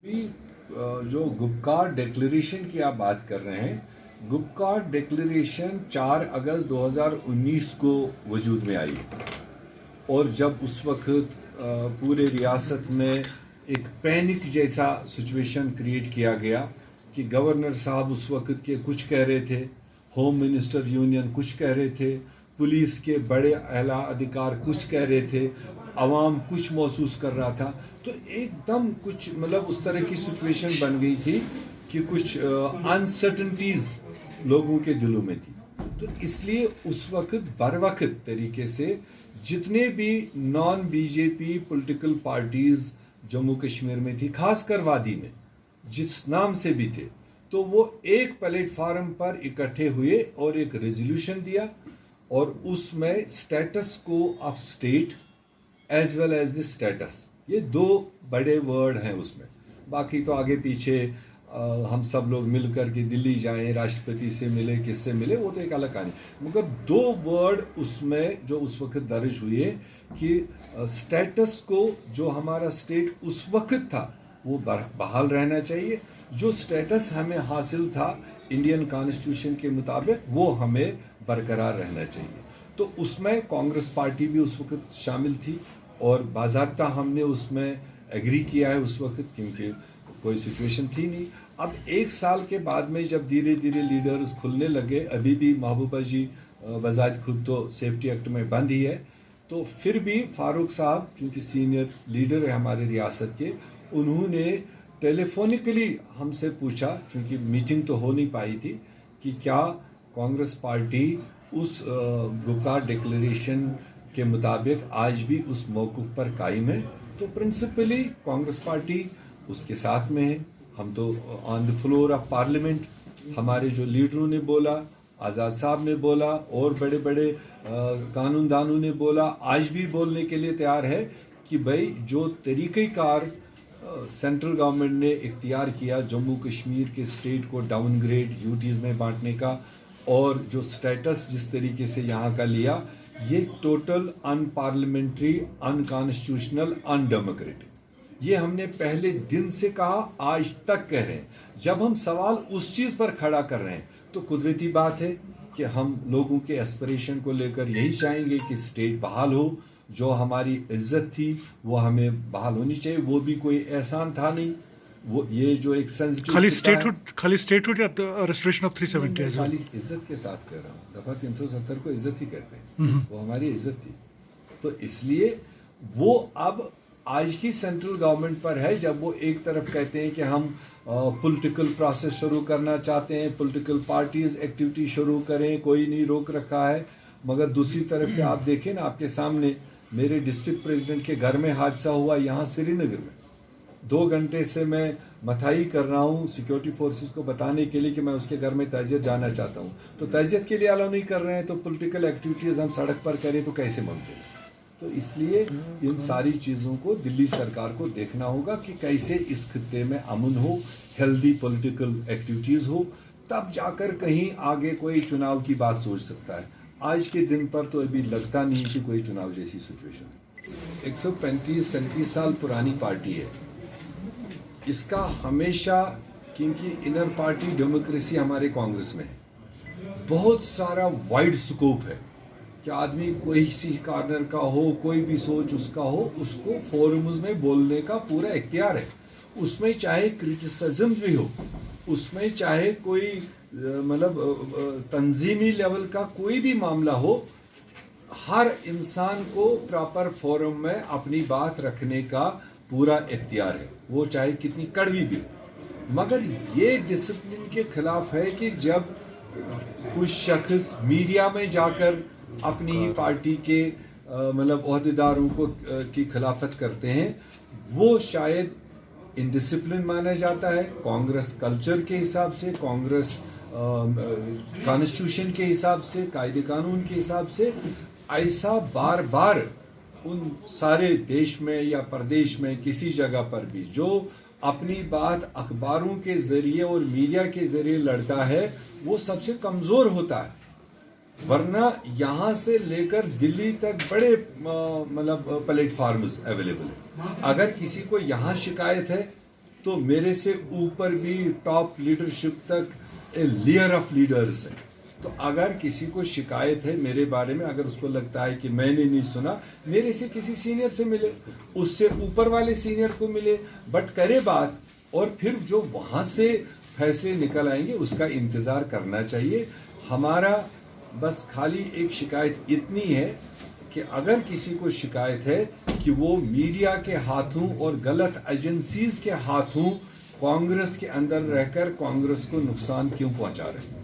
जो गुपकार डिक्लेरेशन की आप बात कर रहे हैं, गुपकार डिक्लेरेशन 4 अगस्त 2019 को वजूद में आई और जब उस वक्त पूरे रियासत में एक पैनिक जैसा सिचुएशन क्रिएट किया गया कि गवर्नर साहब उस वक्त के कुछ कह रहे थे, होम मिनिस्टर यूनियन कुछ कह रहे थे, पुलिस के बड़े आला अधिकार कुछ कह रहे थे, आवाम कुछ महसूस कर रहा था। तो एकदम कुछ उस तरह की सिचुएशन बन गई थी कि कुछ अनसर्टनिटीज लोगों के दिलों में थी। तो इसलिए उस वक्त बर वक्त तरीके से जितने भी non BJP political parties Jammu Kashmir में थी, खासकर वादी में जिस नाम से भी थे, तो वो एक प्लेटफार्म पर इकट्ठे हुए और एक रेजोल्यूशन दिया और उसमें status quo of state as well as the status, ये दो बड़े वर्ड हैं उसमें। बाकी तो आगे पीछे हम सब लोग मिल कर के दिल्ली जाएं, राष्ट्रपति से मिले, किससे मिले, वो तो एक अलग कहानी। मगर दो वर्ड उसमें जो उस वक्त दर्ज हुए कि स्टेटस को, जो हमारा स्टेट उस वक्त था वो बहाल रहना चाहिए, जो स्टेटस हमें हासिल था इंडियन कॉन्स्टिट्यूशन के मुताबिक वो हमें बरकरार रहना चाहिए। तो उसमें कांग्रेस पार्टी भी उस वक्त शामिल थी और बाज़ाब्ता हमने उसमें एग्री किया है उस वक्त, क्योंकि कोई सिचुएशन थी नहीं। अब एक साल के बाद में जब धीरे धीरे लीडर्स खुलने लगे, अभी भी महबूबा जी बजात खुद तो सेफ्टी एक्ट में बंद ही है, तो फिर भी फारूक साहब चूँकि सीनियर लीडर है हमारे रियासत के, उन्होंने टेलीफोनिकली हमसे पूछा, चूँकि मीटिंग तो हो नहीं पाई थी, कि क्या कांग्रेस पार्टी उस गुपकार डिक्लेरेशन के मुताबिक आज भी उस मौक़िफ़ पर कायम है। तो प्रिंसिपली कांग्रेस पार्टी उसके साथ में है। हम तो on the floor of parliament हमारे जो लीडरों ने बोला, आज़ाद साहब ने बोला और बड़े बड़े कानूनदानों ने बोला, आज भी बोलने के लिए तैयार है कि भाई जो तरीक़ेकार सेंट्रल गवर्नमेंट ने इख्तियार किया जम्मू कश्मीर के स्टेट को डाउनग्रेड यूटीज़ में बांटने का, और जो स्टेटस जिस तरीके से यहाँ का लिया, ये टोटल अनपार्लियामेंट्री, अनकॉन्स्टिट्यूशनल, अनडेमोक्रेटिक। ये हमने पहले दिन से कहा, आज तक कह रहे हैं। जब हम सवाल उस चीज़ पर खड़ा कर रहे हैं तो कुदरती बात है कि हम लोगों के एस्पिरेशन को लेकर यही चाहेंगे कि स्टेट बहाल हो, जो हमारी इज्जत थी वो हमें बहाल होनी चाहिए। वो भी कोई एहसान था नहीं, वो ये जो एक सेंसिटिव खाली स्टेटहुड या रेस्टोरेशन ऑफ 370 खाली इज्जत के साथ कह रहा हूँ। दफा 370 को इज्जत ही कहते हैं, वो हमारी इज्जत थी। तो इसलिए वो अब आज की सेंट्रल गवर्नमेंट पर है, जब वो एक तरफ कहते हैं कि हम पॉलिटिकल प्रोसेस शुरू करना चाहते हैं, पॉलिटिकल पार्टीज एक्टिविटी शुरू करें, कोई नहीं रोक रखा है, मगर दूसरी तरफ से आप देखें ना, आपके सामने मेरे डिस्ट्रिक्ट प्रेसिडेंट के घर में हादसा हुआ यहाँ श्रीनगर में। 2 घंटे से मैं मथाई कर रहा हूँ सिक्योरिटी फोर्सेस को बताने के लिए कि मैं उसके घर में तजियत जाना चाहता हूँ, तो तजियत के लिए अलाउ नहीं कर रहे हैं, तो पॉलिटिकल एक्टिविटीज़ हम सड़क पर करें तो कैसे मुमकिन है। तो इसलिए इन सारी चीज़ों को दिल्ली सरकार को देखना होगा कि कैसे इस खित्ते में अमन हो, हेल्दी पॉलिटिकल एक्टिविटीज़ हो, तब जाकर कहीं आगे कोई चुनाव की बात सोच सकता है। आज के दिन पर तो अभी लगता नहीं कि कोई चुनाव जैसी सिचुएशन है। 135-37 साल पुरानी पार्टी है, इसका हमेशा, क्योंकि इनर पार्टी डेमोक्रेसी हमारे कांग्रेस में है, बहुत सारा वाइड स्कोप है कि आदमी कोई सी कॉर्नर का हो, कोई भी सोच उसका हो, उसको फोरम्स में बोलने का पूरा इख्तियार है। उसमें चाहे क्रिटिसिज्म भी हो, उसमें चाहे कोई तंजीमी लेवल का कोई भी मामला हो, हर इंसान को प्रॉपर फोरम में अपनी बात रखने का पूरा इख्तियार है, वो चाहे कितनी कड़वी भी हो। मगर ये डिसिप्लिन के खिलाफ है कि जब कुछ शख्स मीडिया में जाकर अपनी ही पार्टी के ओहदेदारों को की खिलाफत करते हैं, वो शायद इनडिसिप्लिन माना जाता है कांग्रेस कल्चर के हिसाब से, कांग्रेस कॉन्स्टिट्यूशन के हिसाब से, कायदे कानून के हिसाब से। ऐसा बार बार उन सारे देश में या प्रदेश में किसी जगह पर भी जो अपनी बात अखबारों के ज़रिए और मीडिया के ज़रिए लड़ता है, वो सबसे कमज़ोर होता है। वरना यहाँ से लेकर दिल्ली तक बड़े प्लेटफार्म्स अवेलेबल है। अगर किसी को यहाँ शिकायत है तो मेरे से ऊपर भी टॉप लीडरशिप तक ए लेयर ऑफ लीडर्स है। तो अगर किसी को शिकायत है मेरे बारे में, अगर उसको लगता है कि मैंने नहीं सुना, मेरे से किसी सीनियर से मिले, उससे ऊपर वाले सीनियर को मिले, बट करे बात, और फिर जो वहां से फैसले निकल आएंगे उसका इंतजार करना चाहिए। हमारा बस खाली एक शिकायत इतनी है कि अगर किसी को शिकायत है कि वो मीडिया के हाथों और गलत एजेंसीज के हाथों कांग्रेस के अंदर रहकर कांग्रेस को नुकसान क्यों पहुंचा रहे हैं।